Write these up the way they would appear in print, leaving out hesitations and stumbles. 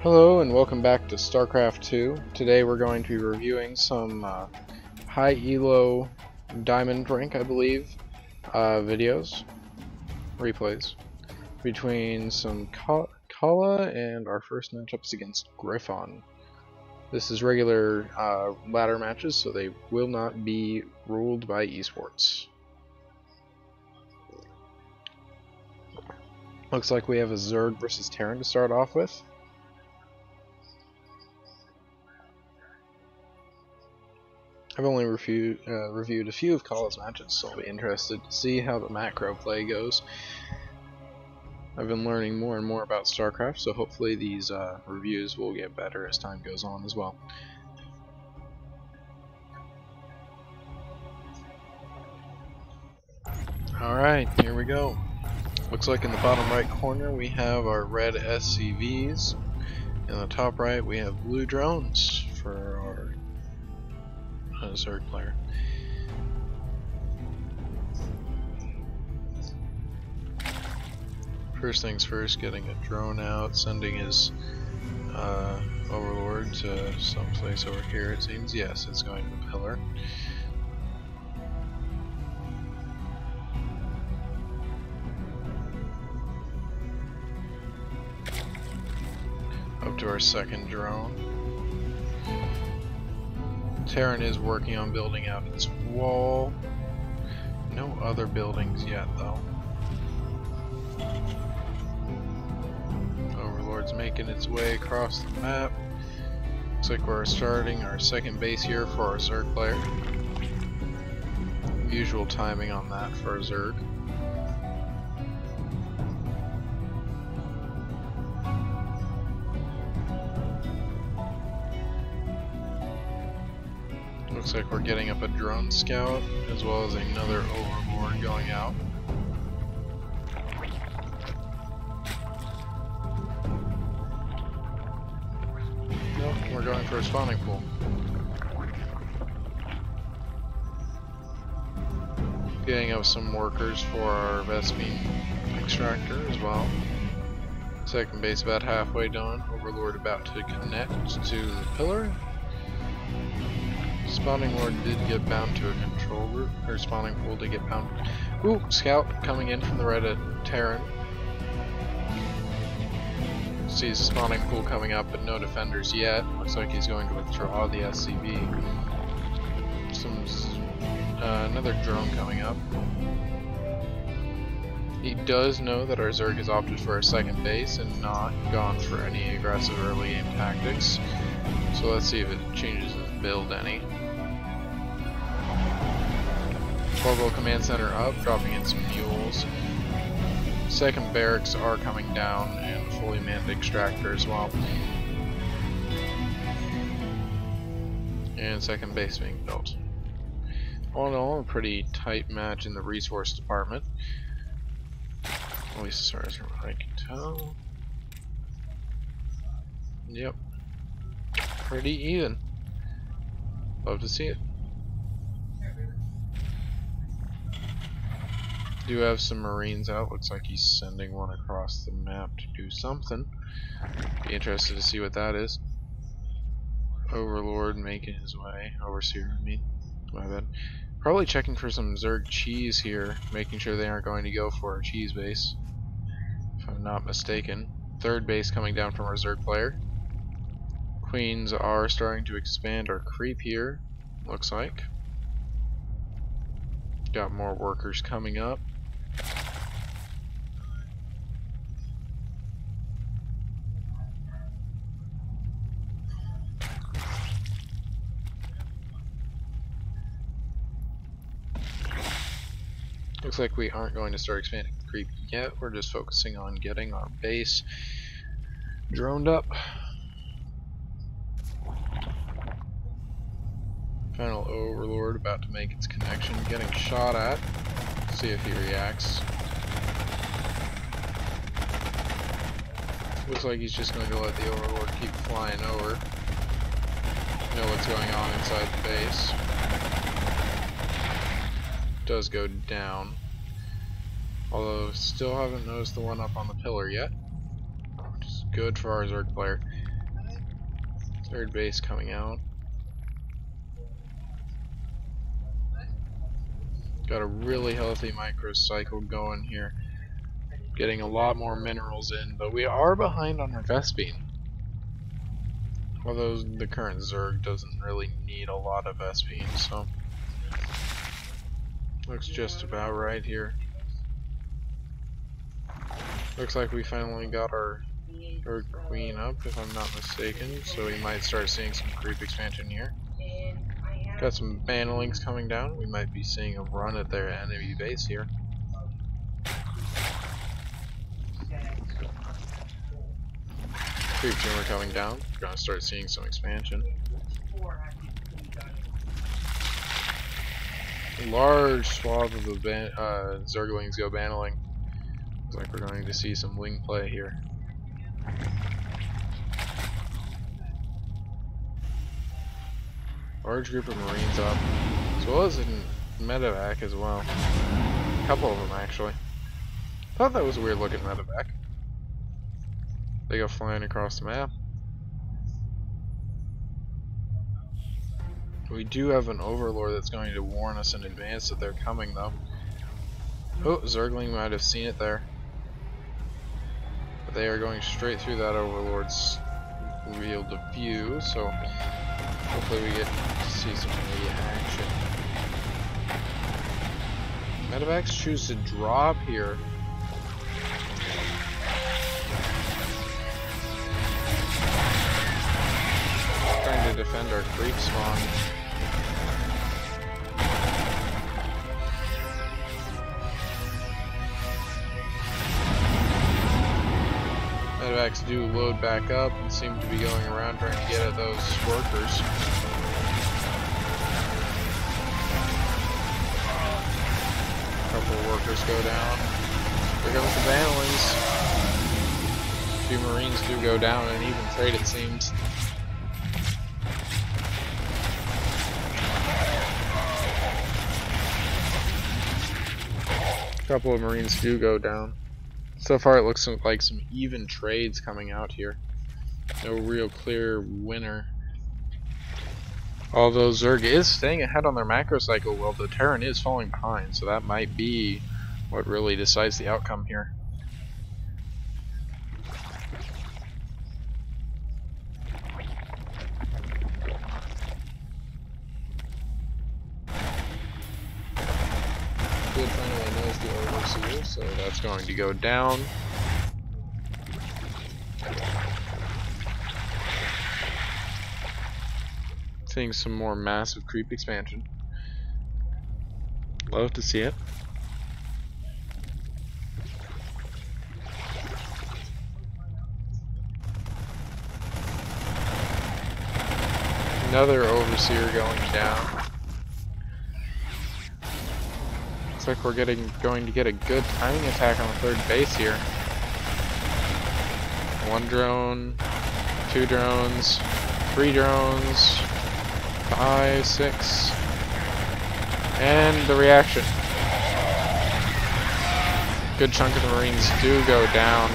Hello and welcome back to StarCraft 2. Today we're going to be reviewing some high elo diamond rank, I believe, videos, replays, between some Cala and our first matchup is against Griffon. This is regular ladder matches, so they will not be ruled by esports. Looks like we have a Zerg versus Terran to start off with. I've only reviewed a few of Cala's matches, so I'll be interested to see how the macro play goes. I've been learning more and more about StarCraft, so hopefully these reviews will get better as time goes on as well. Alright, here we go. Looks like in the bottom right corner we have our red SCVs. In the top right we have blue drones for our Zerg player. First things first, getting a drone out, sending his overlord to someplace over here, it seems. Yes, it's going to the pillar. Up to our second drone. Terran is working on building out its wall. No other buildings yet, though. Overlord's making its way across the map. Looks like we're starting our second base here for our Zerg player. Usual timing on that for a Zerg. Looks like we're getting up a drone scout, as well as another overlord going out. Nope, we're going for a spawning pool. Getting up some workers for our Vespine extractor as well. Second base about halfway done. Overlord about to connect to the pillar. Spawning Lord did get bound to a control room, or spawning pool did get bound. Ooh, scout coming in from the right at Terran. Sees spawning pool coming up, but no defenders yet. Looks like he's going to withdraw the SCV. Another drone coming up. He does know that our Zerg has opted for a second base and not gone for any aggressive early game tactics. So let's see if it changes his build any. Orbital Command Center up, dropping in some mules. Second barracks are coming down, and fully manned extractor as well. And second base being built. All in all, a pretty tight match in the resource department. At least as far as I can tell. Yep. Pretty even. Love to see it. Do have some Marines out. Looks like he's sending one across the map to do something. Be interested to see what that is. Overlord making his way. Overseer, I mean. My bad. Probably checking for some Zerg cheese here, making sure they aren't going to go for a cheese base, if I'm not mistaken. Third base coming down from our Zerg player. Queens are starting to expand our creep here, looks like. Got more workers coming up. Looks like we aren't going to start expanding the creep yet. We're just focusing on getting our base droned up. Final overlord about to make its connection, getting shot at. See if he reacts. Looks like he's just going to let the overlord keep flying over. Know what's going on inside the base. Does go down. Although still haven't noticed the one up on the pillar yet. Which is good for our Zerg player. Third base coming out. Got a really healthy microcycle going here. Getting a lot more minerals in, but we are behind on our Vespene. Although the current Zerg doesn't really need a lot of Vespene, so looks just about right here. Looks like we finally got our queen up, if I'm not mistaken, so we might start seeing some creep expansion here. Got some bannerlings coming down. We might be seeing a run at their enemy base here. Creep tumor coming down. We're gonna start seeing some expansion. Large swath of the Zerglings go bannerling. Looks like we're going to see some wing play here. Large group of Marines up, as well as in medevac as well. A couple of them actually. Thought that was a weird looking medevac. They go flying across the map. We do have an overlord that's going to warn us in advance that they're coming though. Oh, Zergling might have seen it there. But they are going straight through that overlord's field of view, so hopefully we get to see some reaction. Medevacs choose to drop here. Trying to defend our creep spawn. Medevacs do load back up and seem to be going around trying to get at those workers. A couple of workers go down. Here comes the bannerlings. A few Marines do go down, and even trade it seems. A couple of Marines do go down. So far it looks like some even trades coming out here. No real clear winner. Although Zerg is staying ahead on their macro cycle, well, the Terran is falling behind, so that might be what really decides the outcome here. Good finally knows the overseer, so that's going to go down. Seeing some more massive creep expansion. Love to see it. Another overseer going down. Looks like we're going to get a good timing attack on the third base here. One drone, two drones, three drones, 5, 6, and the reaction. Good chunk of the Marines do go down,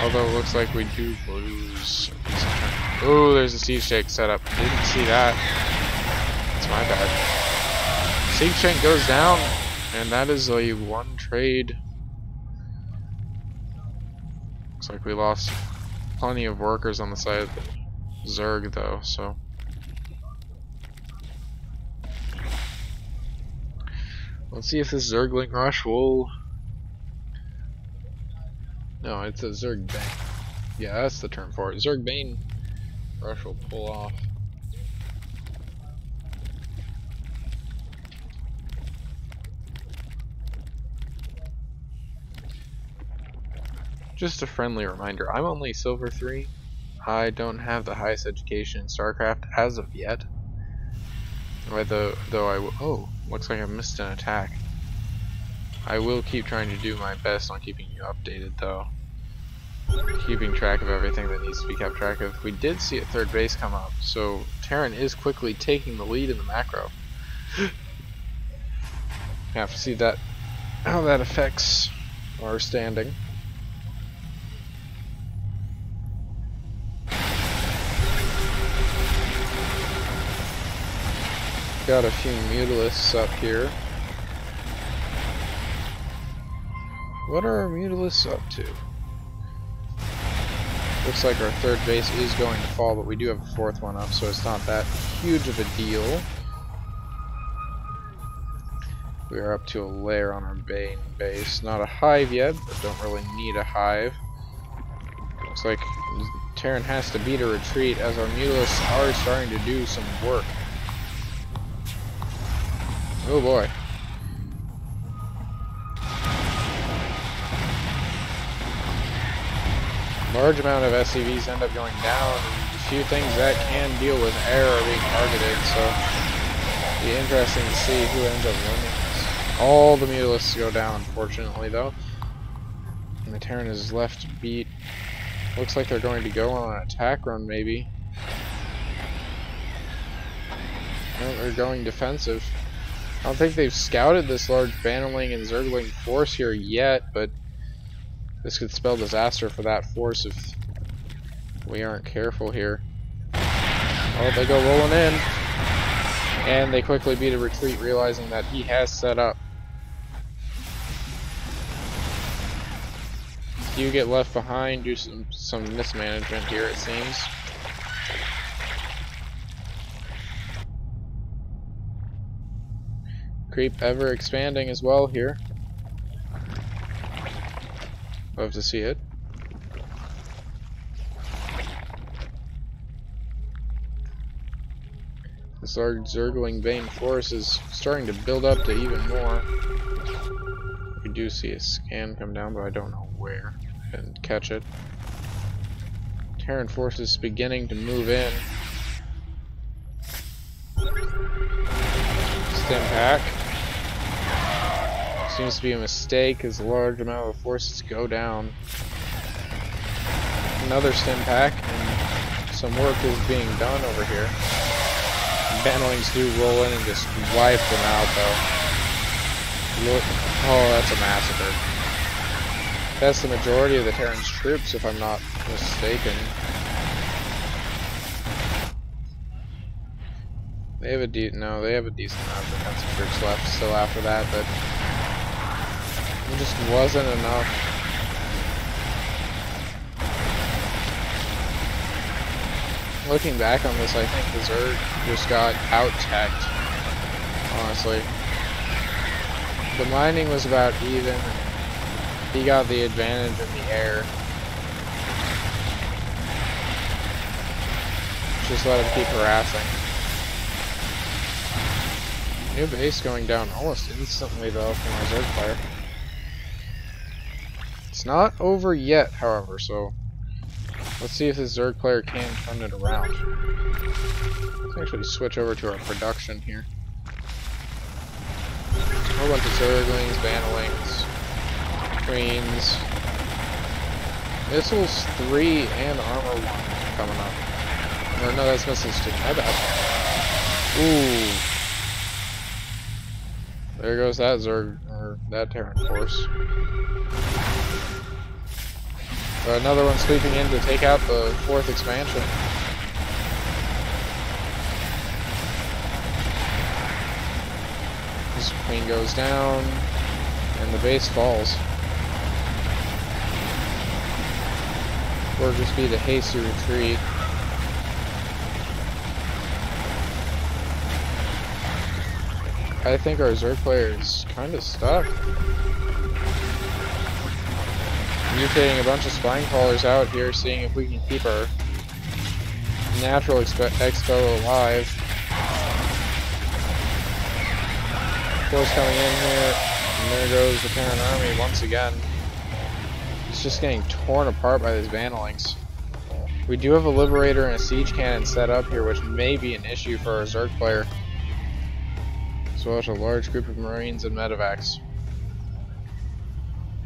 although it looks like we do lose. Oh, there's a siege tank set up. Didn't see that. That's my bad. Siege tank goes down, and that is a one trade. Looks like we lost plenty of workers on the side of the Zerg though, so. Let's see if this Zergling rush will... No, it's a Zerg Bane. Yeah, that's the term for it. Zerg Bane rush will pull off. Just a friendly reminder, I'm only Silver 3. I don't have the highest education in StarCraft as of yet. Oh, looks like I missed an attack. I will keep trying to do my best on keeping you updated though. Keeping track of everything that needs to be kept track of. We did see a third base come up, so Terran is quickly taking the lead in the macro. Have to see that how that affects our standing. Got a few mutalisks up here. What are our mutalisks up to? Looks like our third base is going to fall, but we do have a fourth one up, so it's not that huge of a deal. We are up to a lair on our main base. Not a hive yet, but don't really need a hive. Looks like Terran has to beat a retreat as our mutalisks are starting to do some work. Oh boy. Large amount of SCVs end up going down. A few things that can deal with air are being targeted, so it'll be interesting to see who ends up winning this. All the mutalisks go down, unfortunately, though. And the Terran is left to beat. Looks like they're going to go on an attack run, maybe. No, they're going defensive. I don't think they've scouted this large Baneling and Zergling force here yet, but this could spell disaster for that force if we aren't careful here. Oh, they go rolling in. And they quickly beat a retreat, realizing that he has set up. You get left behind, do some mismanagement here, it seems. Creep ever expanding as well here. Love to see it. This large Zergling Bane force is starting to build up to even more. We do see a scan come down, but I don't know where. And catch it. Terran forces beginning to move in. Stim pack. Seems to be a mistake as a large amount of forces go down. Another stim pack, and some work is being done over here. Banelings do roll in and just wipe them out, though. Look, oh, that's a massacre. That's the majority of the Terran's troops, if I'm not mistaken. They have a decent amount of defensive troops left still after that, but it just wasn't enough. Looking back on this, I think the Zerg just got out-teched, honestly. The mining was about even. He got the advantage in the air. Just let him keep harassing. New base going down almost instantly, though, from our Zerg player. It's not over yet, however, so let's see if this Zerg player can turn it around. Let's actually switch over to our production here. A whole bunch of Zerglings, Banelings, Queens, Missiles 3 and Armor 1 coming up. Or no, that's Missiles 2. My bad. Ooh. There goes that Zerg, or that Terran force. Another one sweeping in to take out the 4th expansion. This Queen goes down, and the base falls. Or just be the hasty retreat. I think our Zerg player is kind of stuck. Mutating a bunch of spine crawlers out here, seeing if we can keep our natural expo alive. Force coming in here, and there goes the Terran army once again. It's just getting torn apart by these Banelings. We do have a Liberator and a Siege Cannon set up here, which may be an issue for our Zerg player. As well as a large group of Marines and Medevacs.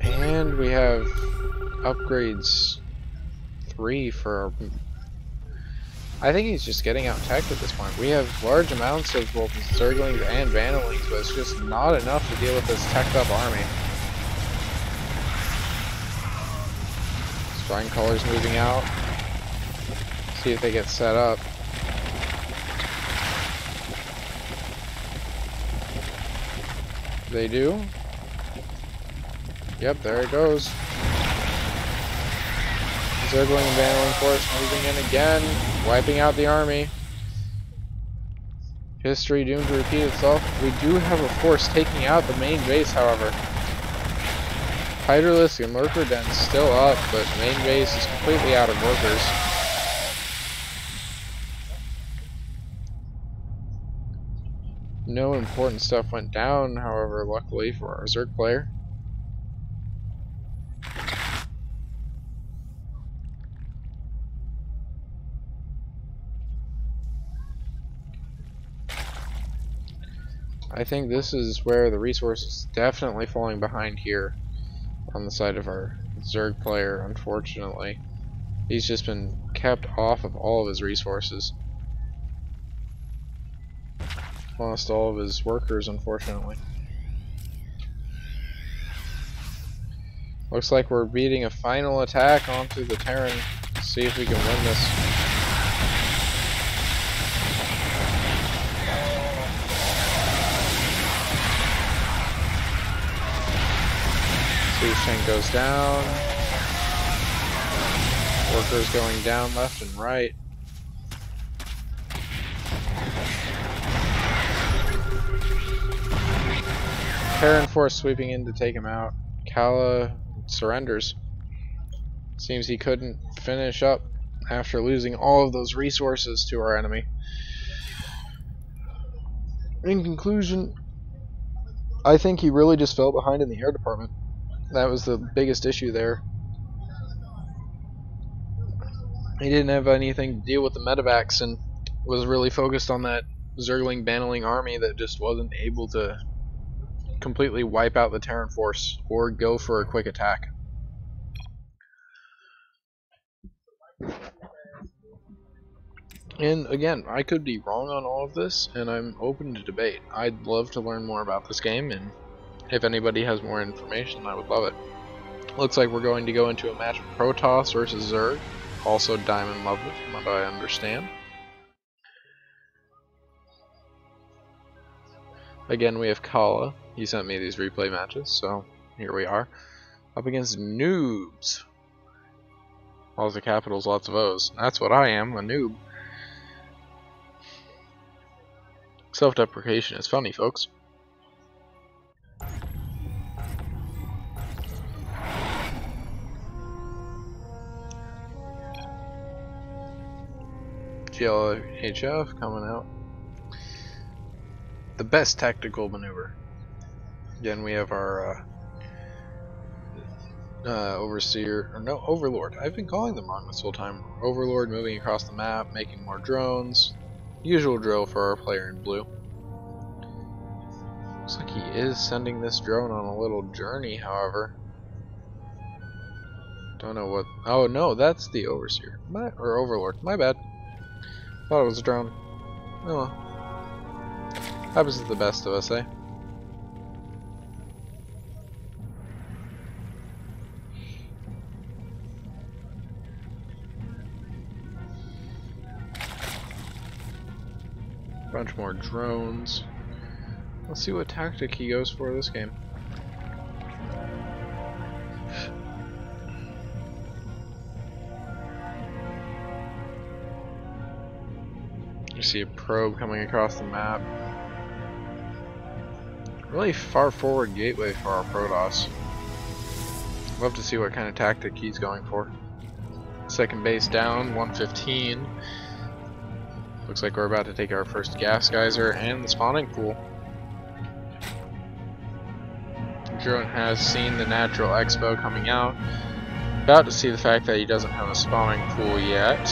And we have upgrades 3 for our... I think he's just getting out-teched at this point. We have large amounts of both Zerglings and Banelings, but it's just not enough to deal with this teched-up army. Spine Callers moving out. See if they get set up. They do. Yep, there it goes. Zergling and Vandalin Force moving in again, wiping out the army. History doomed to repeat itself. We do have a force taking out the main base, however. Hydralisk and Lurker Den still up, but the main base is completely out of workers. No important stuff went down, however, luckily for our Zerg player. I think this is where the resource is definitely falling behind here on the side of our Zerg player, unfortunately. He's just been kept off of all of his resources. Lost all of his workers, unfortunately. Looks like we're beating a final attack onto the Terran. See if we can win this. Shank goes down. Workers going down left and right. Terran force sweeping in to take him out. Cala surrenders. Seems he couldn't finish up after losing all of those resources to our enemy. In conclusion, I think he really just fell behind in the air department. That was the biggest issue there. He didn't have anything to deal with the medevacs and was really focused on that Zergling Baneling army that just wasn't able to completely wipe out the Terran force or go for a quick attack. And again, I could be wrong on all of this, and I'm open to debate. I'd love to learn more about this game, and if anybody has more information, I would love it. Looks like we're going to go into a match of Protoss versus Zerg, also diamond level, from what I understand. Again, we have Cala. He sent me these replay matches, so here we are. Up against noobs. Lots of capitals, lots of O's. That's what I am, a noob. Self-deprecation is funny, folks. GLHF coming out. The best tactical maneuver. Again, we have our Overseer, or no, Overlord. I've been calling them wrong this whole time. Overlord moving across the map, making more drones. Usual drill for our player in blue. Looks like he is sending this drone on a little journey, however. Don't know what. Oh no, that's the Overseer. Or Overlord. My bad. Thought it was a drone. Oh well. Happens to the best of us, eh? Bunch more drones. Let's see what tactic he goes for this game. You see a probe coming across the map. Really far forward gateway for our Protoss. Love to see what kind of tactic he's going for. Second base down, 115. Looks like we're about to take our first gas geyser and the spawning pool. Drone has seen the natural expo coming out. About to see the fact that he doesn't have a spawning pool yet.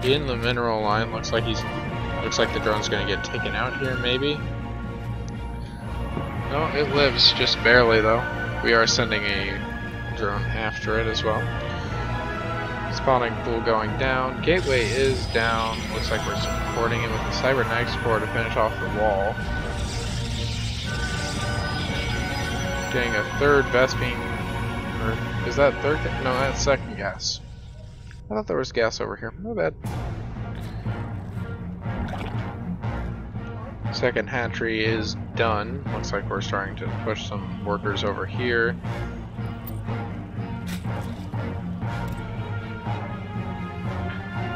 In the mineral line, looks like the drone's gonna get taken out here, maybe. No, it lives, just barely though. We are sending a drone after it as well. Spawning pool going down. Gateway is down. Looks like we're supporting it with the cybernetics core to finish off the wall. Getting a third Vespine. Or is that third? No, that's second gas. I thought there was gas over here. My bad. Second hatchery is done. Looks like we're starting to push some workers over here.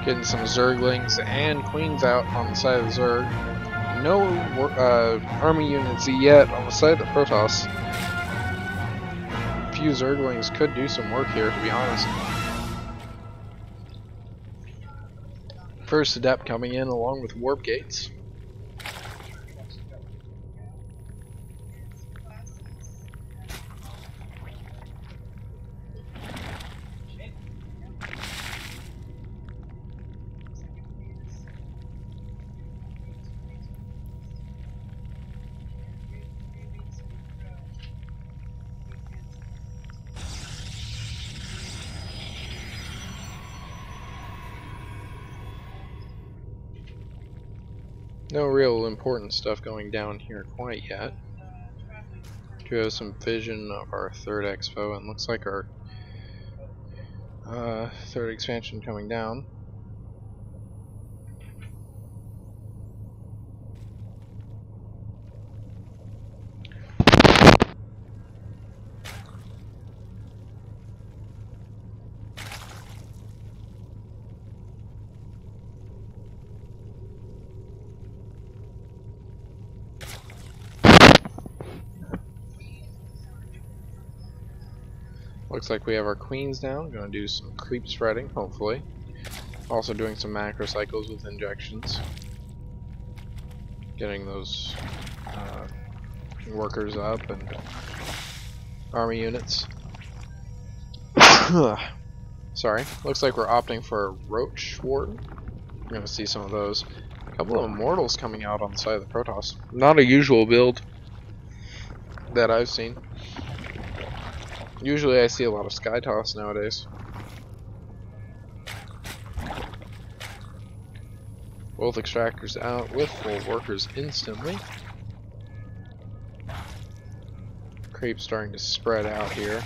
Getting some Zerglings and Queens out on the side of the Zerg. No army units yet on the side of the Protoss. A few Zerglings could do some work here, to be honest. First Adept coming in along with Warp Gates. No real important stuff going down here quite yet. Do have some vision of our third expo, and looks like our third expansion coming down. Looks like we have our queens down. Gonna do some creep spreading, hopefully. Also doing some macro cycles with injections. Getting those workers up and army units. Sorry. Looks like we're opting for a Roach Warden. We're gonna see some of those. A couple of Immortals coming out on the side of the Protoss. Not a usual build that I've seen. Usually I see a lot of Sky Toss nowadays. Both extractors out with full workers instantly. Creep starting to spread out here.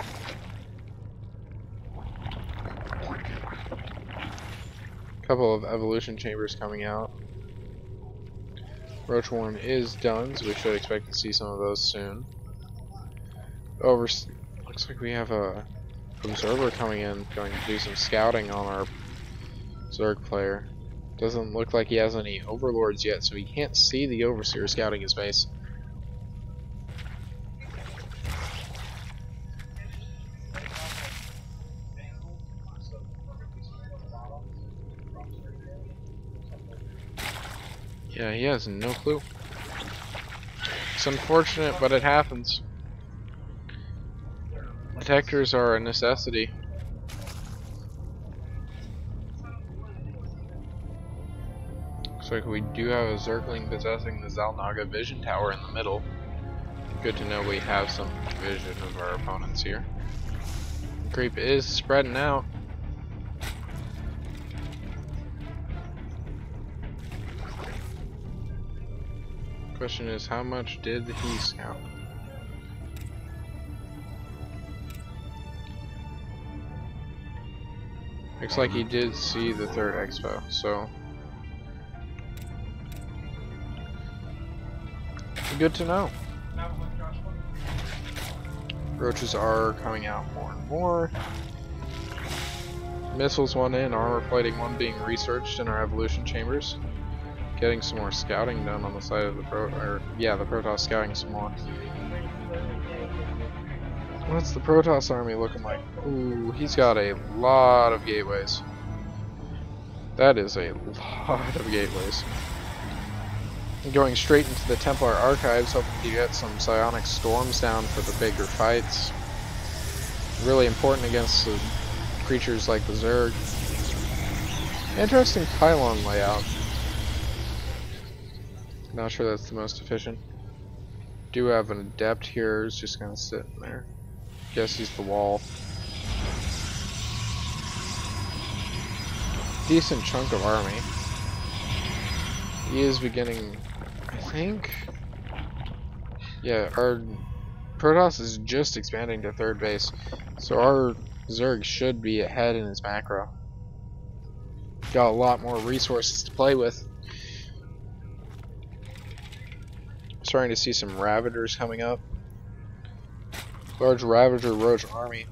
Couple of evolution chambers coming out. Roach Warren is done, so we should expect to see some of those soon. Looks like we have a observer coming in, going to do some scouting on our Zerg player. Doesn't look like he has any overlords yet, so he can't see the overseer scouting his base. Yeah, he has no clue. It's unfortunate, but it happens. Detectors are a necessity. Looks like we do have a Zergling possessing the Zalnaga Vision Tower in the middle. Good to know we have some vision of our opponents here. Creep is spreading out. Question is, how much did he scout? Looks like he did see the third expo, so good to know. Roaches are coming out more and more. Missiles one in, armor plating one being researched in our evolution chambers. Getting some more scouting done on the side of the the Protoss scouting some more. What's the Protoss army looking like? Ooh, he's got a lot of gateways. That is a lot of gateways. Going straight into the Templar archives, hoping to get some psionic storms down for the bigger fights. Really important against the creatures like the Zerg. Interesting pylon layout. Not sure that's the most efficient. Do have an adept here who's just gonna sit in there. Guess he's the wall. Decent chunk of army. He is beginning, I think. Yeah, our Protoss is just expanding to third base, so our Zerg should be ahead in his macro. Got a lot more resources to play with. starting to see some Ravagers coming up. Large Ravager Roach army.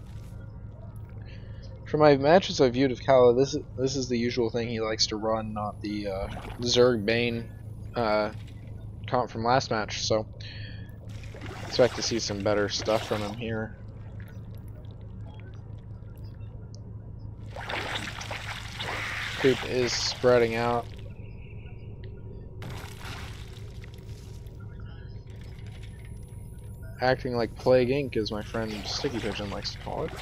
From my matches I've viewed of Cala, this is the usual thing he likes to run, not the Zerg Bane comp from last match, so expect to see some better stuff from him here. Creep is spreading out. Acting like Plague Inc., as my friend Sticky Pigeon likes to call it.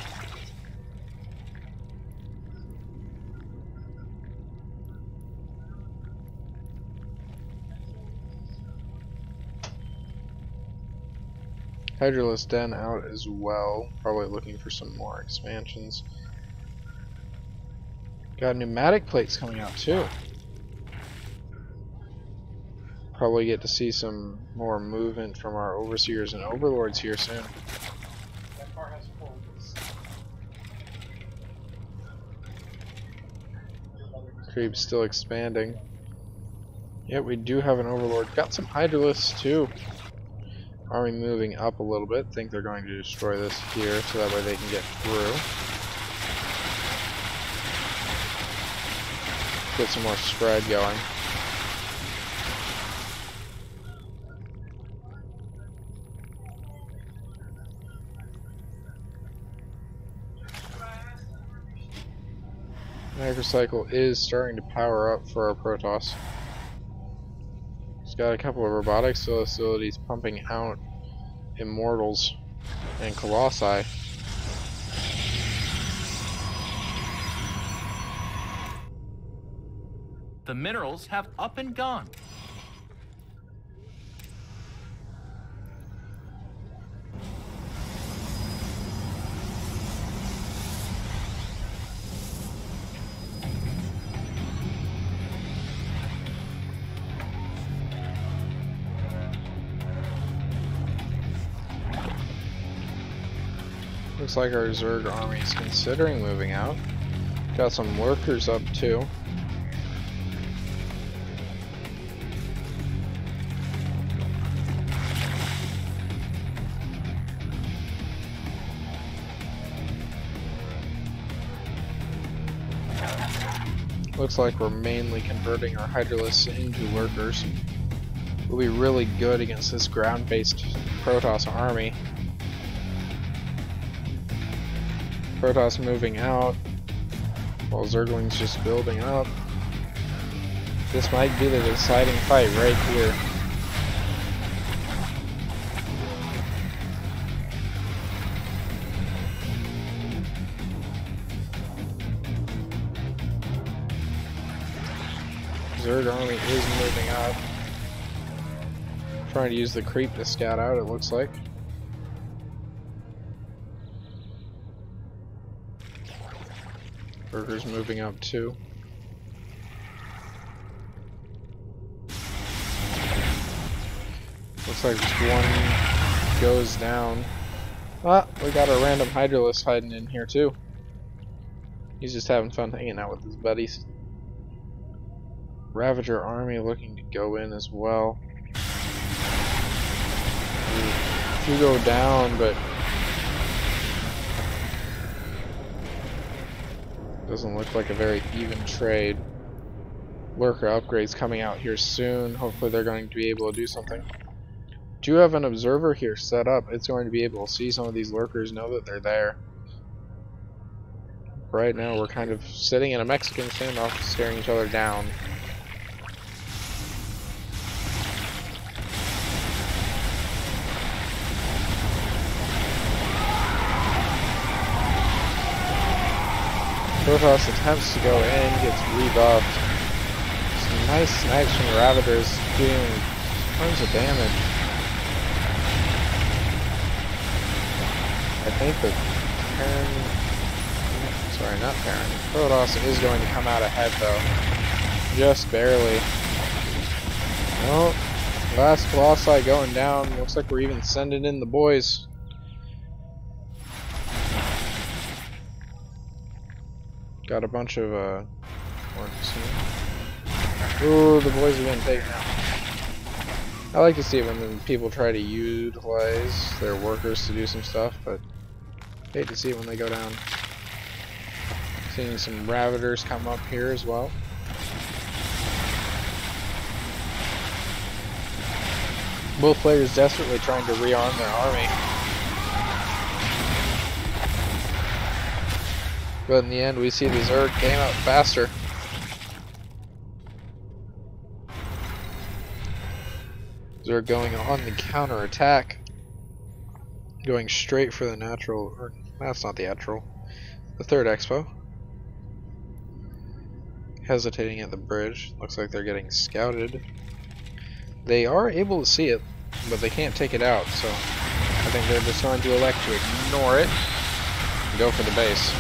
Hydralisk Den out as well, probably looking for some more expansions. Got pneumatic plates coming out too. Probably get to see some more movement from our overseers and overlords here soon. Creep's still expanding. Yep, we do have an overlord. Got some hydralisks too. Army moving up a little bit. Think they're going to destroy this here so that way they can get through. Get some more spread going. Microcycle is starting to power up for our Protoss. He's got a couple of robotics facilities pumping out Immortals and Colossi. The minerals have up and gone. Looks like our Zerg army is considering moving out. Got some lurkers up too. Looks like we're mainly converting our Hydralisks into lurkers. We'll be really good against this ground-based Protoss army. Protoss moving out, while Zergling's just building up. This might be the deciding fight right here. Zerg army is moving up. Trying to use the creep to scout out, it looks like. Burger's moving up too. Looks like just one goes down. Ah, we got a random Hydralisk hiding in here too. He's just having fun hanging out with his buddies. Ravager army looking to go in as well. Two go down, but doesn't look like a very even trade. Lurker upgrades coming out here soon. Hopefully they're going to be able to do something. Do have an observer here set up. It's going to be able to see some of these lurkers, know that they're there. Right now we're kind of sitting in a Mexican standoff, staring each other down. Protoss attempts to go in, gets rebuffed. Some nice snipes from the Ravagers doing tons of damage. I think that Protoss is going to come out ahead though. Just barely. Well, last Colossi going down. Looks like we're even sending in the boys. Got a bunch of orcs here. Ooh, the boys are getting taken out. I like to see it when people try to utilize their workers to do some stuff, but I hate to see it when they go down. Seeing some Ravagers come up here as well. Both players desperately trying to rearm their army. But in the end, we see the Zerg came out faster. Zerg going on the counter attack, going straight for the natural, or that's not the natural, the third expo. Hesitating at the bridge, looks like they're getting scouted. They are able to see it, but they can't take it out, so I think they're just going to elect to ignore it and go for the base.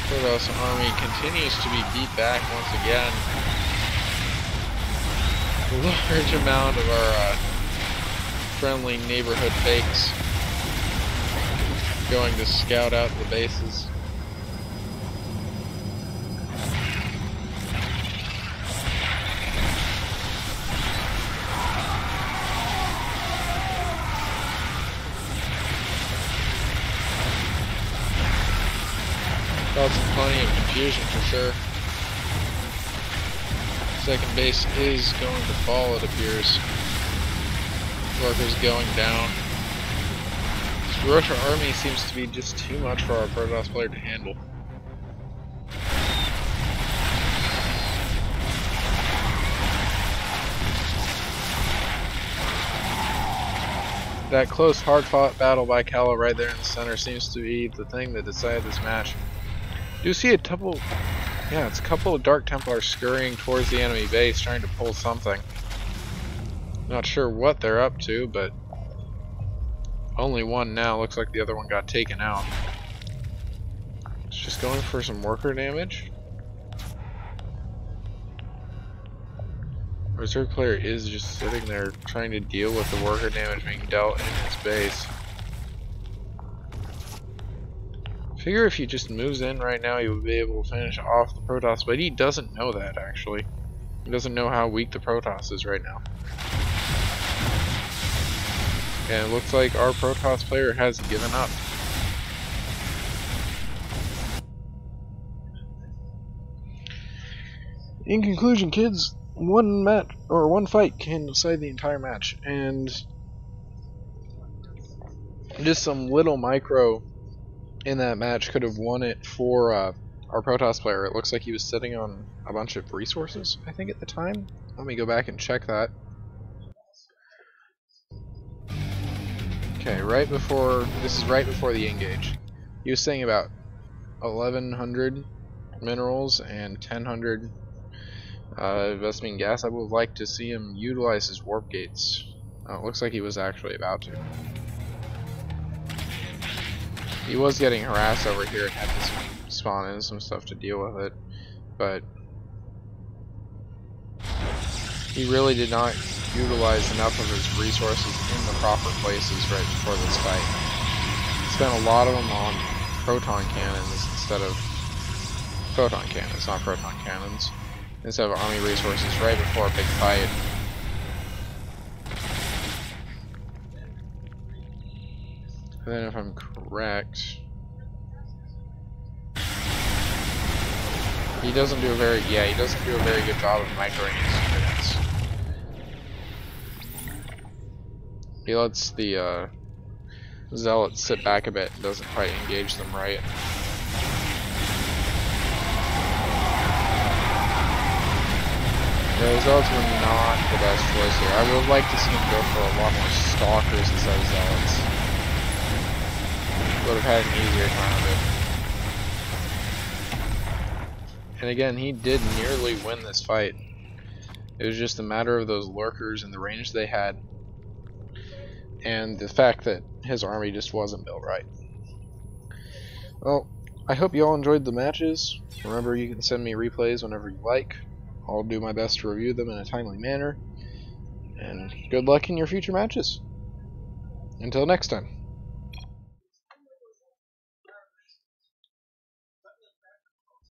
Protoss army continues to be beat back once again. A large amount of our friendly neighborhood fakes going to scout out the bases. Causing plenty of confusion for sure. Second base is going to fall, it appears. Workers going down. This Russia army seems to be just too much for our Protoss player to handle. That close, hard-fought battle by Cala right there in the center seems to be the thing that decided this match. Do you see a couple? Yeah, it's a couple of Dark Templars scurrying towards the enemy base, trying to pull something. Not sure what they're up to, but only one now. Looks like the other one got taken out. It's just going for some worker damage. Reserve player is just sitting there trying to deal with the worker damage being dealt in its base. Figure if he just moves in right now, he would be able to finish off the Protoss, but he doesn't know that actually. He doesn't know how weak the Protoss is right now. And it looks like our Protoss player has given up. In conclusion, kids, one fight can decide the entire match, and just some little micro in that match could have won it for our Protoss player. It looks like he was sitting on a bunch of resources, I think, at the time. Let me go back and check that. Okay, this is right before the engage. He was saying about 1,100 minerals and 1,000 investment gas. I would like to see him utilize his warp gates. It looks like he was actually about to. He was getting harassed over here and had to spawn in some stuff to deal with it, but he really did not utilize enough of his resources in the proper places right before this fight. He spent a lot of them on proton cannons instead of photon cannons, not proton cannons, instead of army resources right before a big fight. And then if I'm correct, he doesn't do a very good job of microing his units. He lets the zealots sit back a bit and doesn't quite engage them right. Yeah, the zealots were not the best choice here. I would like to see him go for a lot more stalkers instead of zealots. Would have had an easier time of it. And again, he did nearly win this fight. It was just a matter of those lurkers and the range they had, and the fact that his army just wasn't built right. Well, I hope you all enjoyed the matches. Remember, you can send me replays whenever you like. I'll do my best to review them in a timely manner. And good luck in your future matches. Until next time.